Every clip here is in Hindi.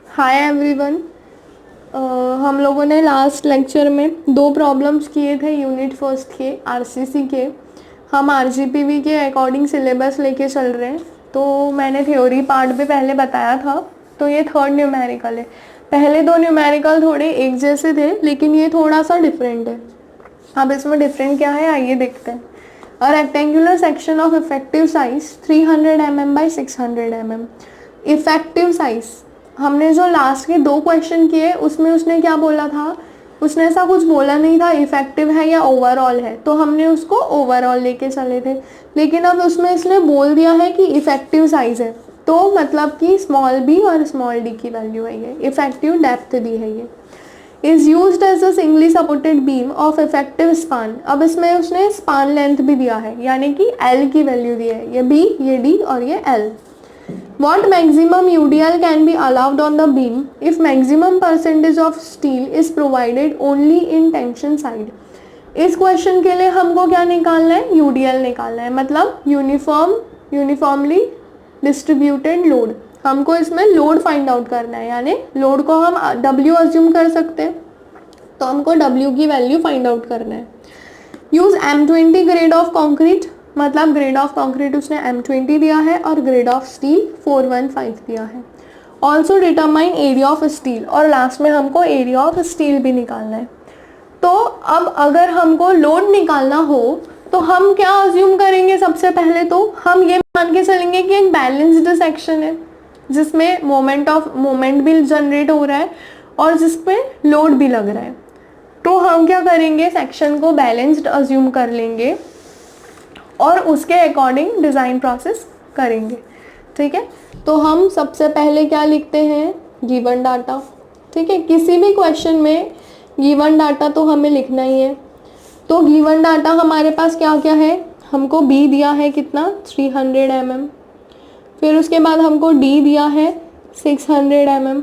Hi everyone. हम लोगों ने लास्ट लेक्चर में दो प्रॉब्लम्स किए थे यूनिट फर्स्ट के आरसीसी के। हम आरजीपीवी के अकॉर्डिंग सिलेबस लेके चल रहे हैं। तो मैंने थ्योरी पार्ट भी पहले बताया था। तो ये थर्ड न्यूमेरिकल है। पहले दो न्यूमेरिकल थोड़े एक जैसे थे लेकिन ये थोड़ा सा डिफरेंट है। अब इसमें डिफरेंट क्या है आइए देखते हैं। A rectangular section of effective size 300 mm by 600 mm। Effective size हमने जो लास्ट के दो क्वेश्चन किए उसमें उसने क्या बोला था, उसने ऐसा कुछ बोला नहीं था इफेक्टिव है या ओवरऑल है, तो हमने उसको ओवरऑल लेके चले थे। लेकिन अब उसमें इसने बोल दिया है कि इफेक्टिव साइज है, तो मतलब कि स्मॉल बी और स्मॉल डी की वैल्यू है ये, इफेक्टिव डेप्थ दी है ये। Is use as a singly supported beam of effective span. अब इसमें उसने स्पान लेंथ भी दिया है यानी कि एल की वैल्यू दी है, ये बी ये डी और ये L. What maximum UDL can be allowed on the beam if maximum percentage of steel is provided only in tension side? इस क्वेश्चन के लिए हमको क्या निकालना है, यूडीएल निकालना है, मतलब यूनिफॉर्मली डिस्ट्रीब्यूटेड लोड। हमको इसमें लोड फाइंड आउट करना है, यानी लोड को हम डब्ल्यू अज्यूम कर सकते हैं, तो हमको डब्ल्यू की वैल्यू फाइंड आउट करना है। Use M20 grade of concrete, मतलब ग्रेड ऑफ कॉन्क्रीट उसने M20 दिया है और ग्रेड ऑफ स्टील 415 दिया है। Also determine area of steel, और लास्ट में हमको एरिया ऑफ स्टील भी निकालना है। तो अब अगर हमको लोड निकालना हो तो हम क्या अज्यूम करेंगे, सबसे पहले तो हम ये मान के चलेंगे कि एक बैलेंस्ड सेक्शन है जिसमें मोमेंट भी जनरेट हो रहा है और जिसमें लोड भी लग रहा है। तो हम क्या करेंगे, सेक्शन को बैलेंस्ड अज्यूम कर लेंगे और उसके अकॉर्डिंग डिज़ाइन प्रोसेस करेंगे। ठीक है, तो हम सबसे पहले क्या लिखते हैं, गिवन डाटा। ठीक है, किसी भी क्वेश्चन में गिवन डाटा तो हमें लिखना ही है। तो गिवन डाटा हमारे पास क्या क्या है, हमको बी दिया है कितना 300 mm, फिर उसके बाद हमको डी दिया है 600 mm।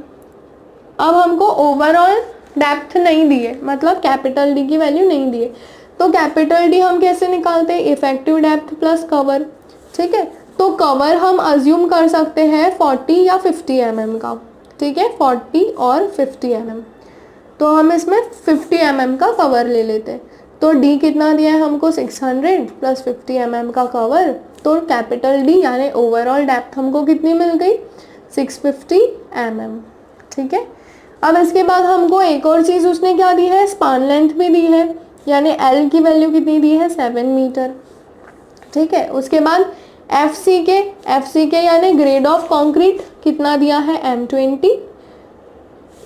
अब हमको ओवरऑल डेप्थ नहीं दिए, मतलब कैपिटल डी की वैल्यू नहीं दिए, तो कैपिटल डी हम कैसे निकालते हैं, इफेक्टिव डेप्थ प्लस कवर। ठीक है, तो कवर हम अज्यूम कर सकते हैं 40 या 50 mm का। ठीक है, 40 और 50 mm, तो हम इसमें 50 mm का कवर ले लेते हैं। तो डी कितना दिया है हमको 600 प्लस 50 mm का कवर, तो कैपिटल डी यानी ओवरऑल डेप्थ हमको कितनी मिल गई 650 mm। ठीक है, अब इसके बाद हमको एक और चीज़ उसने क्या दी है, स्पान लेंथ भी दी है, यानी एल की वैल्यू कितनी दी है 7 मीटर। ठीक है, उसके बाद एफ सी के यानी ग्रेड ऑफ कंक्रीट कितना दिया है M20,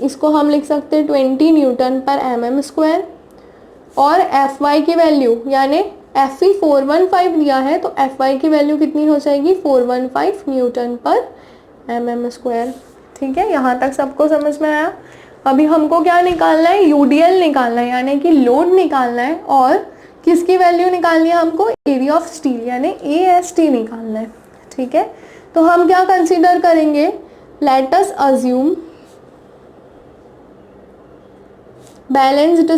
इसको हम लिख सकते हैं 20 न्यूटन पर mm²। और एफ वाई की वैल्यू यानी एफ ई 415 दिया है, तो एफ वाई की वैल्यू कितनी हो जाएगी 415 न्यूटन पर mm²। ठीक है, यहाँ तक सबको समझ में आया। अभी हमको क्या निकालना है, यूडीएल निकालना है यानी कि लोड निकालना है, और किसकी वैल्यू निकालनी है हमको, एरिया ऑफ स्टील यानी एएसटी निकालना है। ठीक है, तो हम क्या कंसीडर करेंगे, let us assume balanced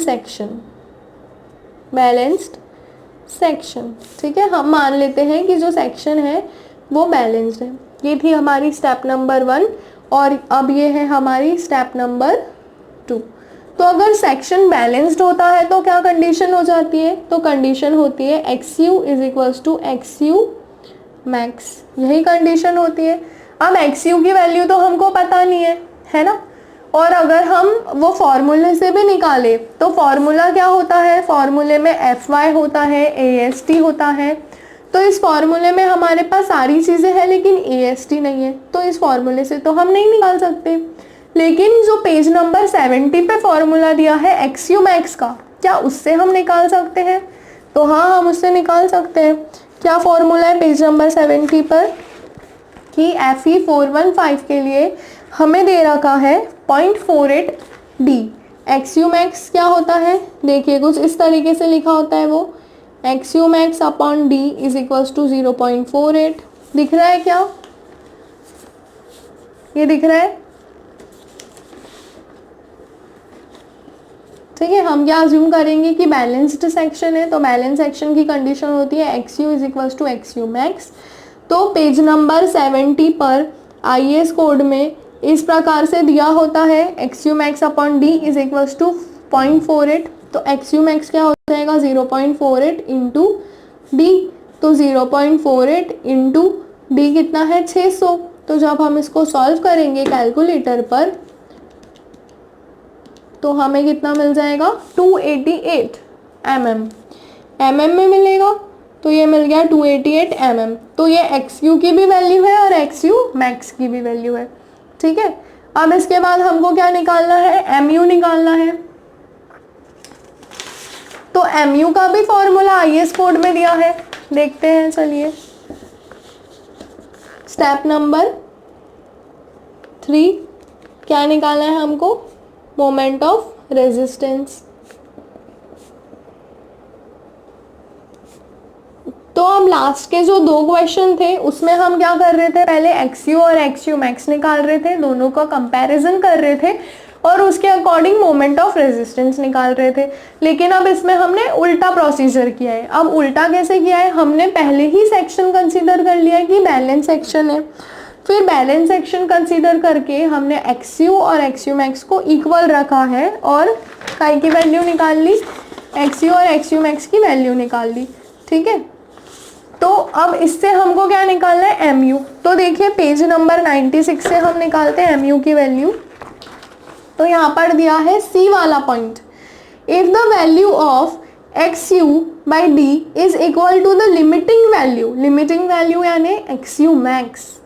section. ठीक है, हम मान लेते हैं कि जो सेक्शन है वो बैलेंस्ड है। ये थी हमारी स्टेप नंबर 1 और अब ये है हमारी स्टेप नंबर 2। तो अगर सेक्शन बैलेंस्ड होता है तो क्या कंडीशन हो जाती है, तो कंडीशन होती है XU is equals to XU max, यही कंडीशन होती है। अब XU की वैल्यू तो हमको पता नहीं है ना, और अगर हम वो फॉर्मूले से भी निकाले तो फॉर्मूला क्या होता है, फॉर्मूले में FY होता है, AST होता है। तो इस फॉर्मूले में हमारे पास सारी चीज़ें हैं लेकिन AST नहीं है, तो इस फॉर्मूले से तो हम नहीं निकाल सकते। लेकिन जो पेज नंबर 70 पे फॉर्मूला दिया है XU मैक्स का, क्या उससे हम निकाल सकते हैं, तो हाँ हम उससे निकाल सकते हैं। क्या फॉर्मूला है पेज नंबर 70 पर, कि FE 415 के लिए हमें दे रखा है 0.48 D। XU मैक्स क्या होता है, देखिए कुछ इस तरीके से लिखा होता है वो, XU max upon D is equals to 0.48। दिख रहा है क्या, ये दिख रहा है। ठीक है, हम क्या अज्यूम करेंगे कि बैलेंस्ड सेक्शन है, तो बैलेंस सेक्शन की कंडीशन होती है XU is equals to XU max. तो पेज नंबर 70 पर IS कोड में इस प्रकार से दिया होता है X you max upon D is equals to 0.48। तो एक्स यू मैक्स क्या हो जाएगा 0.48 इंटू डी। तो 0.48 इंटू डी कितना है 600। तो जब हम इसको सॉल्व करेंगे कैलकुलेटर पर तो हमें कितना मिल जाएगा 288 mm में मिलेगा। तो ये मिल गया 288 mm। तो ये एक्स यू की भी वैल्यू है और एक्स यू मैक्स की भी वैल्यू है। ठीक है, अब इसके बाद हमको क्या निकालना है, एम यू निकालना है। तो एम यू का भी फॉर्मूला आईएस कोड में दिया है, देखते हैं। चलिए स्टेप नंबर 3 क्या निकालना है हमको, मोमेंट ऑफ रेजिस्टेंस। तो अब लास्ट के जो 2 क्वेश्चन थे उसमें हम क्या कर रहे थे, पहले एक्स यू और एक्स यू मैक्स निकाल रहे थे, दोनों का कंपैरिजन कर रहे थे और उसके अकॉर्डिंग मोमेंट ऑफ रेजिस्टेंस निकाल रहे थे। लेकिन अब इसमें हमने उल्टा प्रोसीजर किया है। अब उल्टा कैसे किया है, हमने पहले ही सेक्शन कंसीडर कर लिया है कि बैलेंस सेक्शन है, फिर बैलेंस सेक्शन कंसीडर करके हमने एक्स यू और एक्स यू मैक्स को इक्वल रखा है और काई की वैल्यू निकाल ली, एक्स यू और एक्स यू मैक्स की वैल्यू निकाल ली। ठीक है, तो अब इससे हमको क्या निकालना है, एम यू। तो देखिए पेज नंबर 96 से हम निकालते हैं एम यू की वैल्यू। तो यहाँ पर दिया है सी वाला point, if the value of x u by d is equal to the limiting value यानी x you max,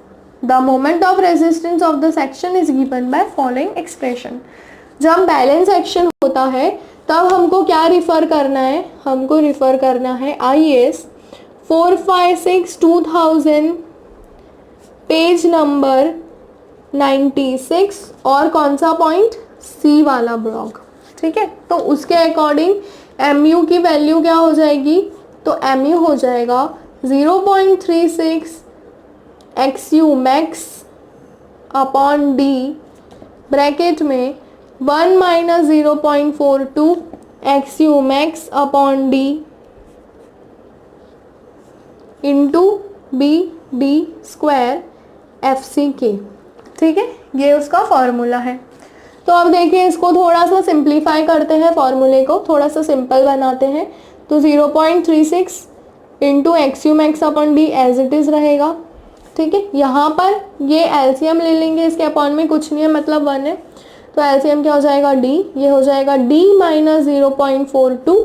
the moment of resistance of the section is given by following expression. जब बैलेंस सेक्शन होता है तब हमको क्या रिफर करना है, हमको रिफर करना है IAS 456/2000 पेज नंबर 96 और कौन सा पॉइंट, सी वाला ब्लॉक। ठीक है, तो उसके अकॉर्डिंग एम यू की वैल्यू क्या हो जाएगी, तो एम यू हो जाएगा 0.36 X you max upon D bracket में 1 minus 0.42 X you max upon D into B D square F C के। ठीक है, ये उसका फॉर्मूला है। तो अब देखिए इसको थोड़ा सा सिंप्लीफाई करते हैं, फॉर्मूले को थोड़ा सा सिंपल बनाते हैं। तो 0.36 into X you max upon D as it is रहेगा। ठीक है, यहाँ पर ये एलसीएम ले लेंगे, इसके अपॉन में कुछ नहीं है मतलब 1 है, तो एलसीएम क्या हो जाएगा डी, ये हो जाएगा D minus 0.42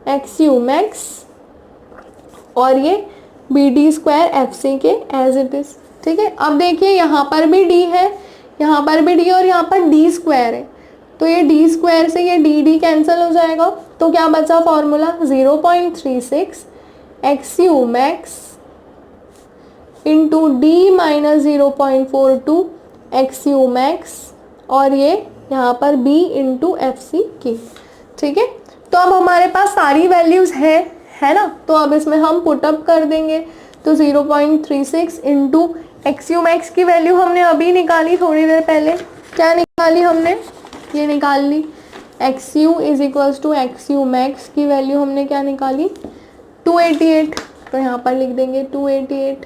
X you max और ये B D square F C के एज इट इज़। ठीक है, अब देखिए यहाँ पर भी डी है, यहाँ पर भी डी और यहाँ पर डी स्क्वायर है, तो ये डी स्क्वायर से ये डी डी कैंसिल हो जाएगा। तो क्या बचा formula 0.36 X you max into D minus 0.42 X you max और ये यहाँ पर बी इंटू एफ सी के। ठीक है, तो अब हमारे पास सारी वैल्यूज़ है ना, तो अब इसमें हम पुटअप कर देंगे। तो 0.36 इंटू एक्स यू मैक्स की वैल्यू हमने अभी निकाली थोड़ी देर पहले, क्या निकाली हमने, ये निकाल ली x u is equals to x you max की वैल्यू हमने क्या निकाली 288। तो यहाँ पर लिख देंगे 288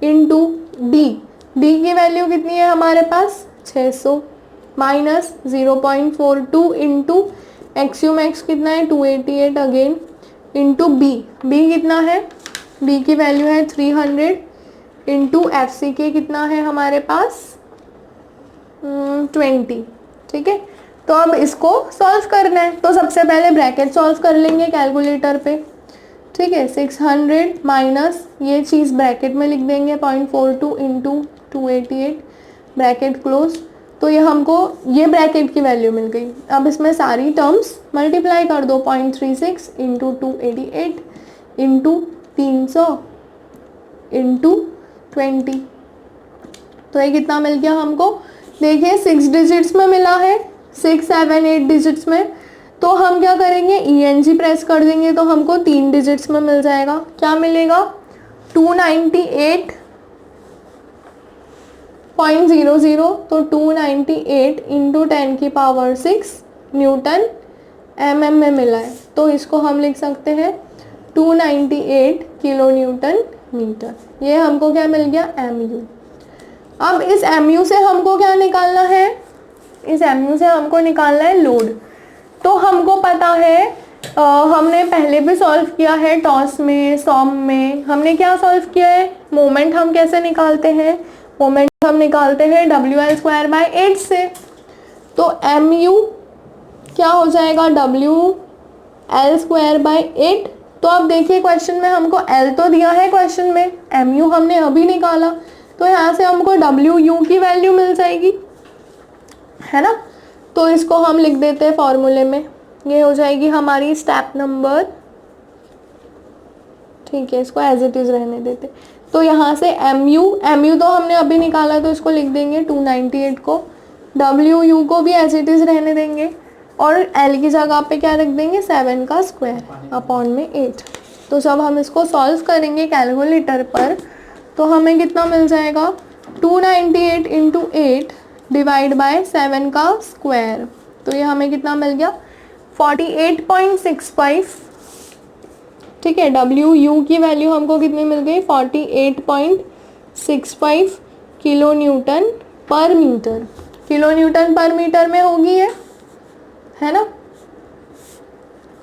इंटू डी, डी की वैल्यू कितनी है हमारे पास 600 minus 0.42 into X you max कितना है 288 अगेन इंटू बी, बी कितना है, बी की वैल्यू है 300 इंटू एफ सी के कितना है हमारे पास 20। ठीक है, तो अब इसको सॉल्व करना है। तो सबसे पहले ब्रैकेट सॉल्व कर लेंगे कैलकुलेटर पे। ठीक है, 600 माइनस ये चीज़ ब्रैकेट में लिख देंगे 0.42 इंटू 288 ब्रैकेट क्लोज। तो ये हमको ये ब्रैकेट की वैल्यू मिल गई। अब इसमें सारी टर्म्स मल्टीप्लाई कर दो 0.36 इंटू 288 इंटू 300 इंटू 20। तो ये कितना मिल गया हमको, देखिए 6 डिजिट्स में मिला है, 6, 7, 8 डिजिट्स में। तो हम क्या करेंगे ENG प्रेस कर देंगे तो हमको 3 डिजिट्स में मिल जाएगा। क्या मिलेगा 298.00। तो 298 इंटू 10 की पावर 6 न्यूटन mm में मिला है। तो इसको हम लिख सकते हैं 298 किलो न्यूटन मीटर। ये हमको क्या मिल गया MU। अब इस mu से हमको क्या निकालना है, इस mu से हमको निकालना है लोड। तो हमको पता है हमने पहले भी सॉल्व किया है टॉस में, सॉम में हमने क्या सॉल्व किया है, मोमेंट हम कैसे निकालते हैं, मोमेंट हम निकालते हैं WL²/8 से। तो mu क्या हो जाएगा, WL²/8। तो अब देखिए क्वेश्चन में हमको L तो दिया है क्वेश्चन में, mu हमने अभी निकाला, तो यहाँ से हमको WU की वैल्यू मिल जाएगी, है ना। तो इसको हम लिख देते हैं फॉर्मूले में, ये हो जाएगी हमारी स्टेप नंबर, ठीक है, इसको एज इट इज रहने देते। तो यहाँ से mu तो हमने अभी निकाला, तो इसको लिख देंगे 298 को, WU को भी एज इट इज रहने देंगे, और L की जगह पे क्या रख देंगे, 7 का स्क्वायर अपॉन में 8। तो जब हम इसको सॉल्व करेंगे कैलकुलेटर पर, तो हमें कितना मिल जाएगा, 298 इंटू 8 डिवाइड बाय 7 का स्क्वायर। तो ये हमें कितना मिल गया, 48.65, ठीक है। WU की वैल्यू हमको कितनी मिल गई, 48.65 किलो न्यूटन पर मीटर, किलो न्यूटन पर मीटर में होगी ये, है ना,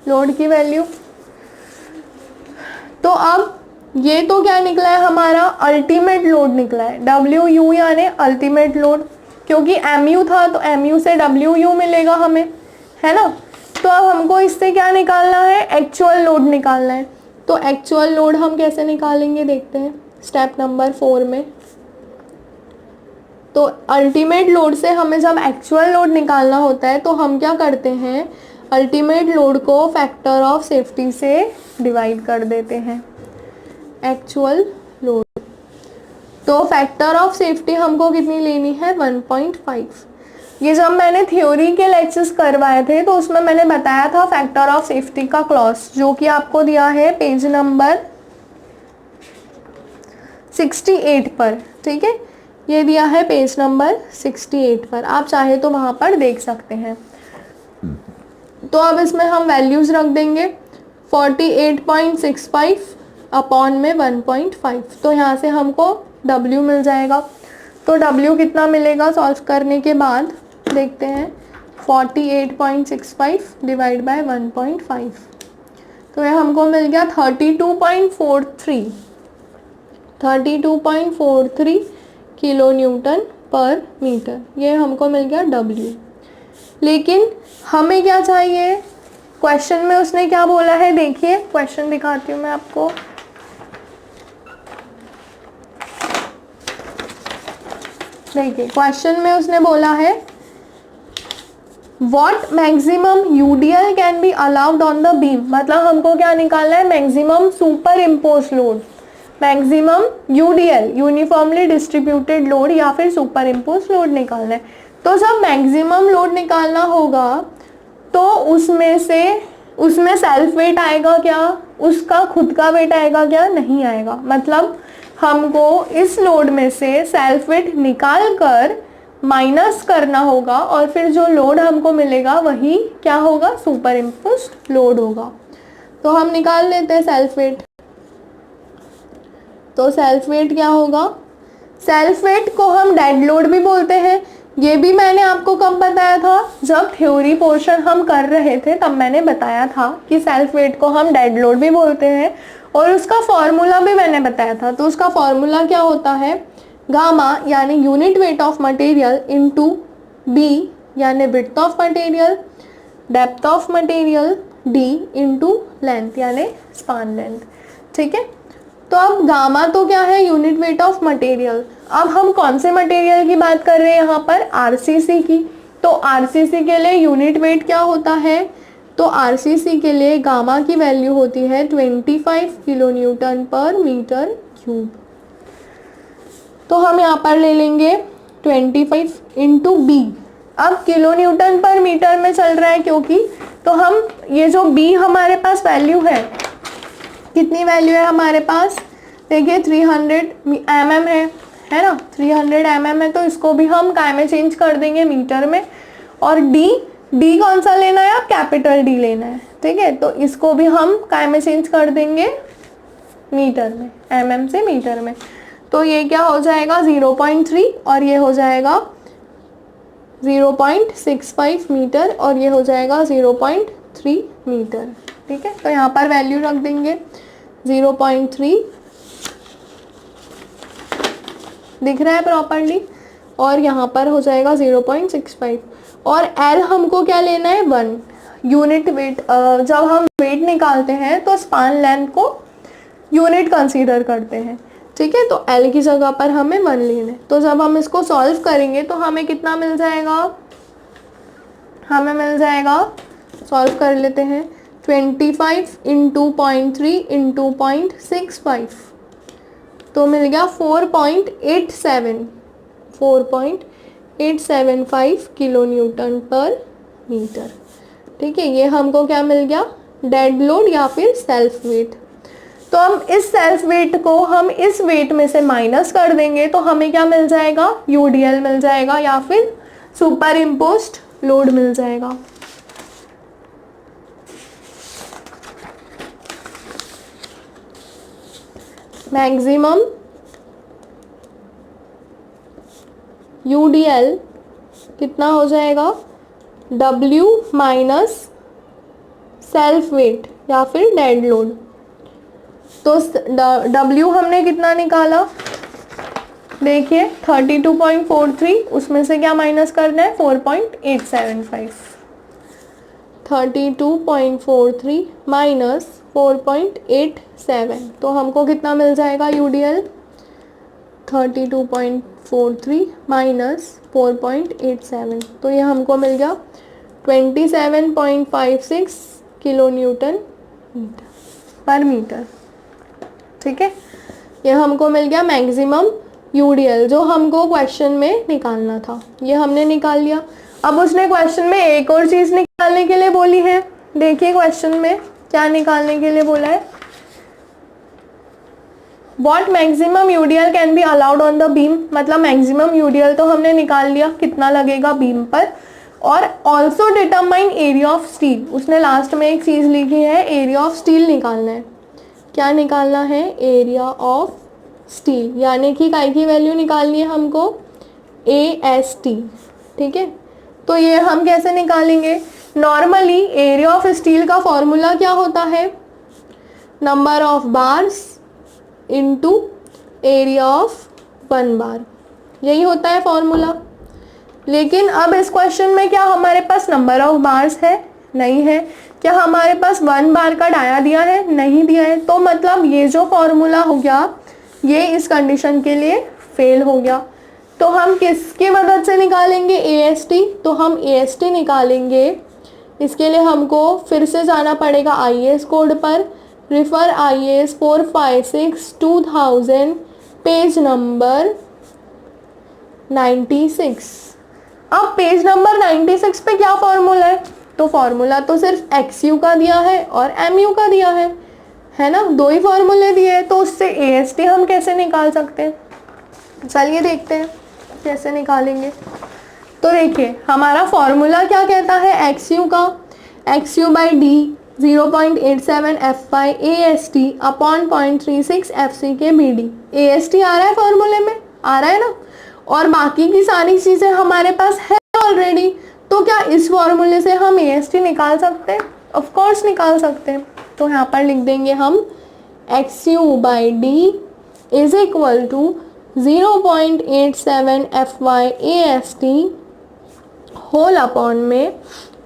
लोड की वैल्यू। तो अब ये तो क्या निकला है, हमारा अल्टीमेट लोड निकला है, WU यानी अल्टीमेट लोड, क्योंकि mu था तो mu से WU मिलेगा हमें, है ना। तो अब हमको इससे क्या निकालना है, एक्चुअल लोड निकालना है। तो एक्चुअल लोड हम कैसे निकालेंगे देखते हैं स्टेप नंबर 4 में। तो अल्टीमेट लोड से हमें जब एक्चुअल लोड निकालना होता है तो हम क्या करते हैं, अल्टीमेट लोड को फैक्टर ऑफ सेफ्टी से डिवाइड कर देते हैं, एक्चुअल लोड। तो फैक्टर ऑफ सेफ्टी हमको कितनी लेनी है, 1.5। ये जब मैंने थ्योरी के लेक्चर्स करवाए थे तो उसमें मैंने बताया था फैक्टर ऑफ सेफ्टी का क्लॉज, जो कि आपको दिया है पेज नंबर 68 पर, ठीक है, ये दिया है पेज नंबर 68 पर, आप चाहे तो वहाँ पर देख सकते हैं। तो अब इसमें हम वैल्यूज़ रख देंगे, 48.65 अपॉन में 1.5। तो यहाँ से हमको W मिल जाएगा। तो W कितना मिलेगा सॉल्व करने के बाद, देखते हैं, 48.65 डिवाइड बाय 1.5। तो ये हमको मिल गया 32.43 किलो न्यूटन पर मीटर, ये हमको मिल गया W। लेकिन हमें क्या चाहिए, क्वेश्चन में उसने क्या बोला है, देखिए क्वेश्चन दिखाती हूँ मैं आपको। देखिए क्वेश्चन में उसने बोला है what maximum UDL can be allowed on the beam, मतलब हमको क्या निकालना है, maximum super impose load, maximum UDL uniformly distributed load या फिर सुपर इम्पोज लोड निकालना है। तो जब मैक्सिमम लोड निकालना होगा तो उसमें सेल्फ वेट आएगा क्या, उसका खुद का वेट आएगा क्या, नहीं आएगा। मतलब हमको इस लोड में से सेल्फ वेट निकाल कर माइनस करना होगा और फिर जो लोड हमको मिलेगा वही क्या होगा, सुपर इम्पोज्ड लोड होगा। तो हम निकाल लेते हैं सेल्फ वेट। तो सेल्फ वेट क्या होगा, सेल्फ वेट को हम डेड लोड भी बोलते हैं। ये भी मैंने आपको कब बताया था, जब थ्योरी पोर्शन हम कर रहे थे तब मैंने बताया था कि सेल्फ वेट को हम डेड लोड भी बोलते हैं, और उसका फॉर्मूला भी मैंने बताया था। तो उसका फॉर्मूला क्या होता है, गामा यानी unit weight of material into b यानी width of material, depth of material, d into length यानी स्पान लेंथ, ठीक है। तो अब गामा तो क्या है, यूनिट वेट ऑफ मटेरियल। अब हम कौन से मटेरियल की बात कर रहे हैं यहाँ पर, आरसीसी की। तो आरसीसी के लिए यूनिट वेट क्या होता है, तो आरसीसी के लिए गामा की वैल्यू होती है 25 किलो न्यूटन पर मीटर क्यूब। तो हम यहाँ पर ले लेंगे 25 इंटू बी। अब किलो न्यूटन पर मीटर में चल रहा है क्योंकि, तो हम ये जो बी हमारे पास वैल्यू है, कितनी वैल्यू है हमारे पास, देखिए 300 mm है ना, 300 mm है। तो इसको भी हम काय में चेंज कर देंगे, मीटर में। और डी कौन सा लेना है, आप कैपिटल डी लेना है, ठीक है। तो इसको भी हम काय में चेंज कर देंगे, मीटर में, mm से मीटर में। तो ये क्या हो जाएगा 0.3 और ये हो जाएगा 0.65 मीटर और ये हो जाएगा 0.3 मीटर। ठीक है, तो यहाँ पर वैल्यू रख देंगे 0.3 दिख रहा है प्रॉपरली और यहाँ पर हो जाएगा 0.65 और L हमको क्या लेना है 1 यूनिट वेट। जब हम वेट निकालते हैं तो स्पान लेंथ को यूनिट कंसीडर करते हैं। ठीक है, तो L की जगह पर हमें 1 लेना है। तो जब हम इसको सॉल्व करेंगे तो हमें कितना मिल जाएगा, हमें मिल जाएगा, सॉल्व कर लेते हैं, 25 इंटू 0.3 इंटू 0.65 तो मिल गया 4.875 किलो न्यूटन पर मीटर। ठीक है, ये हमको क्या मिल गया, डेड लोड या फिर सेल्फ वेट। तो हम इस सेल्फ वेट को हम इस वेट में से माइनस कर देंगे तो हमें क्या मिल जाएगा, यूडीएल मिल जाएगा या फिर सुपर इम्पोज्ड लोड मिल जाएगा। मैक्सिमम यूडीएल कितना हो जाएगा, W माइनस सेल्फ वेट या फिर डेड लोड। तो W हमने कितना निकाला, देखिए 32.43, उसमें से क्या माइनस करना है 4.875, 32.43 माइनस 4.87 तो हमको कितना मिल जाएगा यूडीएल, 32.43 माइनस 4.87 तो ये हमको मिल गया 27.56 किलो न्यूटन पर मीटर। ठीक है, ये हमको मिल गया मैक्सिमम यूडीएल जो हमको क्वेश्चन में निकालना था, ये हमने निकाल लिया। अब उसने क्वेश्चन में एक और चीज़ निकालने के लिए बोली है। देखिए क्वेश्चन में क्या निकालने के लिए बोला है, what maximum UDL can be allowed on the beam. मतलब मैक्सिमम यूडीएल तो हमने निकाल लिया कितना लगेगा बीम पर, और also determine area of steel. उसने लास्ट में एक चीज़ लिखी है, एरिया ऑफ स्टील निकालना है। क्या निकालना है, एरिया ऑफ स्टील, यानी कि काय की वैल्यू निकालनी है हमको, AST। ठीक है, तो ये हम कैसे निकालेंगे, नॉर्मली एरिया ऑफ स्टील का फॉर्मूला क्या होता है, number of bars into area of 1 बार, यही होता है फॉर्मूला। लेकिन अब इस क्वेश्चन में क्या हमारे पास नंबर ऑफ बार्स है, नहीं है। क्या हमारे पास 1 बार का डाया दिया है, नहीं दिया है। तो मतलब ये जो फॉर्मूला हो गया ये इस कंडीशन के लिए फेल हो गया। तो हम किसकी मदद से निकालेंगे, AST। तो हम AST निकालेंगे, इसके लिए हमको फिर से जाना पड़ेगा IAS कोड पर। Refer IAS 456/2000 page number 96। अब पेज नंबर 96 पे क्या फॉर्मूला है, तो फॉर्मूला तो सिर्फ XU का दिया है और MU का दिया है ना, 2 ही फॉर्मूले दिए हैं। तो उससे AST हम कैसे निकाल सकते हैं, चलिए देखते हैं कैसे निकालेंगे। तो देखिए हमारा फॉर्मूला क्या कहता है, XU का, XU/D 0.87 F/, AST upon 0.36 FC के BD। AST आ रहा है फॉर्मूले में, आ रहा है ना, और बाकी की सारी चीज़ें हमारे पास है ऑलरेडी। तो क्या इस फॉर्मूले से हम AST निकाल सकते हैं, ऑफ कोर्स निकाल सकते हैं। तो यहाँ पर लिख देंगे हम XU/D is equal to 0.87 F/, AST whole upon में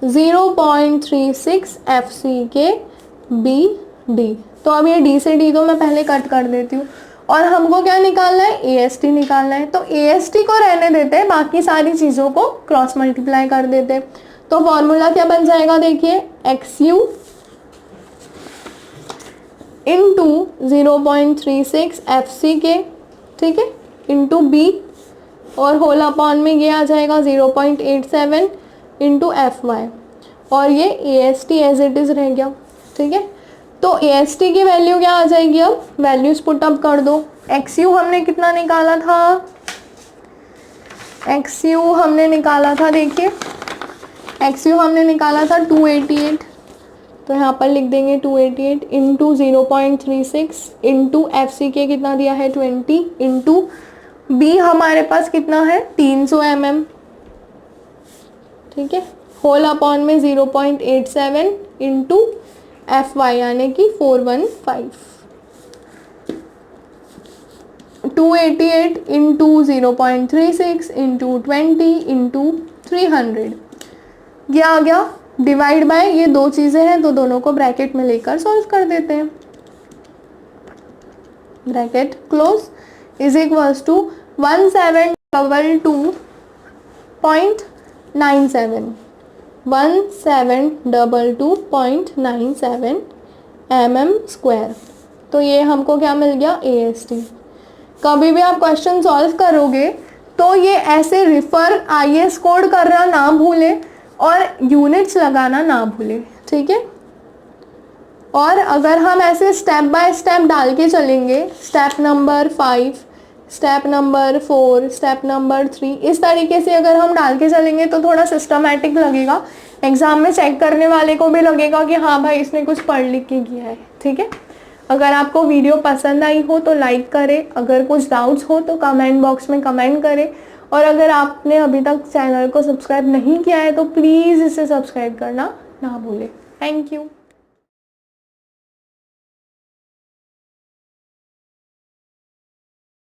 0.36 FC के BD। तो अब ये D से D तो मैं पहले कट कर देती हूँ, और हमको क्या निकालना है, AST निकालना है। तो AST को रहने देते हैं, बाकी सारी चीज़ों को क्रॉस मल्टीप्लाई कर देते हैं। तो फॉर्मूला क्या बन जाएगा, देखिए XU इंटू 0.36 FC के, ठीक है, इंटू B, और होल अपॉन में ये आ जाएगा 0.87 इंटू FY, और ये AST एज इट इज़ रह गया। ठीक है, तो AST की वैल्यू क्या आ जाएगी, अब वैल्यूज पुट अप कर दो। XU हमने कितना निकाला था, XU हमने निकाला था, देखिए XU हमने निकाला था 288, तो यहाँ पर लिख देंगे 288 इंटू 0.36 इंटू FCK कितना दिया है 20 इंटू B हमारे पास कितना है 300 mm, ठीक है, होल अपॉन में 0.87 इंटू FY यानी कि 415। 288 इंटू 0.36 इंटू 20 इंटू 300, ये आ गया डिवाइड बाय, ये दो चीज़ें हैं तो दोनों को ब्रैकेट में लेकर सॉल्व कर देते हैं। Bracket close is equals to 1722.97 1722.97 mm²। तो ये हमको क्या मिल गया AST। कभी भी आप क्वेश्चन सॉल्व करोगे तो ये ऐसे रिफर IS कोड करना ना भूलें और यूनिट्स लगाना ना भूलें, ठीक है। और अगर हम ऐसे स्टेप बाय स्टेप डाल के चलेंगे, step number 5, step number 4, step number 3, इस तरीके से अगर हम डाल के चलेंगे तो थोड़ा सिस्टमैटिक लगेगा, एग्जाम में चेक करने वाले को भी लगेगा कि हाँ भाई इसने कुछ पढ़ लिख के किया है, ठीक है। अगर आपको वीडियो पसंद आई हो तो लाइक करें, अगर कुछ डाउट्स हो तो कमेंट बॉक्स में कमेंट करें, और अगर आपने अभी तक चैनल को सब्सक्राइब नहीं किया है तो प्लीज़ इसे सब्सक्राइब करना ना भूलें। Thank you.